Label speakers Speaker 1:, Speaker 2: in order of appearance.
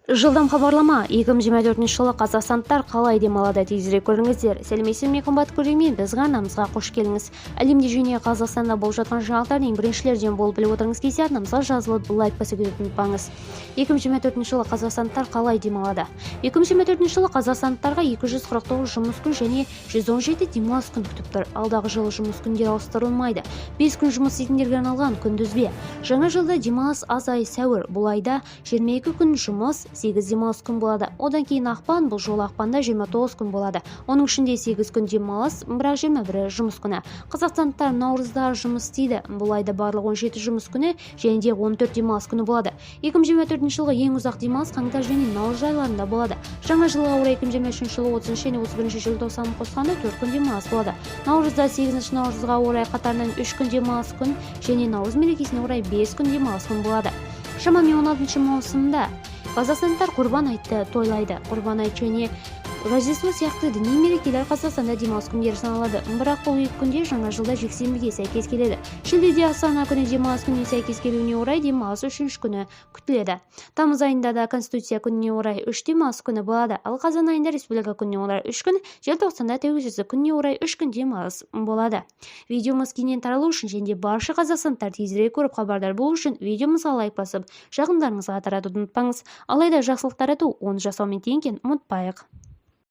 Speaker 1: Жылдам хабарлама. 2024 жылы қазақстандықтар қалай демалады, тезірек көріңіздер. Сәлеметсіздер ме қымбатты көрермен, біздің арнамызға қош келдіңіз. Әлемде және Қазақстанда болып жатқан жаңалықтардың біріншілерден болып біліп отырыңыз келсе, арнамызға жазылып лайк басуды ұмытпаңыз. 2024 жылы қазақстандықтар қалай демалады? 2024 жылы қазақстандықтарға 249 жұмыс күн және 117 демалыс күн күтіп тұр. Алдағы жылы жұмыс күндері ауыстырылмайды. 5 күн жұмыс істейтіндерге арналған күндізбе. Жаңа жылда демалыс аз ай сәуір, бұл айда 22 күн жұмыс, 8 демалыс күн болады. Одан кейін ақпан, бұл жолы ақпанда 29 күн болады. Оның ішінде 8 күн демалыс, бірақ 21 жұмыс күні. Қазақстандықтар наурызда жұмыс істейді. Бұл айда барлығы 17 жұмыс күні және де 14 демалыс күні болады. 2024 жылғы ең ұзақ демалыс қаңтар және наурыз айларында болады. Жаңа жылға орай 2023 жылы 30 және 31 желтоқсан қосқанда 4 күн демалыс болады. Наурызда 8 наурызға орай қатарынан 3 күн демалыс күн және наурыз мерекесіне орай 5 күн демалыс күн болады. Шамамен 16 маусымда қазақстандықтар Құрбан айтты тойлайды. Құрбан айт және Рождество сияқты діни мерекелер Қазақстанда демалыс күндері саналады. Бірақ бұл екі күнде жаңа жылда жексенбіге сәйкес келеді. Шілдеде Астана күні демалыс күніне сәйкес келуіне орай демалыс 3 күні күтіледі. Тамыз айында да Конституция күніне орай 3 демалыс күні болады. Ал қазан айында Республика күніне орай 3 күн, желтоқсанда тәуелсіздік күніне орай 3 күн демалыс болады. Видеомыз кеңінен таралу үшін және барша қазақстандықтар тезірек көріп хабардар болу үшін видеомызға лайк басып, жақындарыңызға таратуды ұмытпаңыз. Алайда жақсылық тарату оны жасаумен тең екенін ұмытпайық.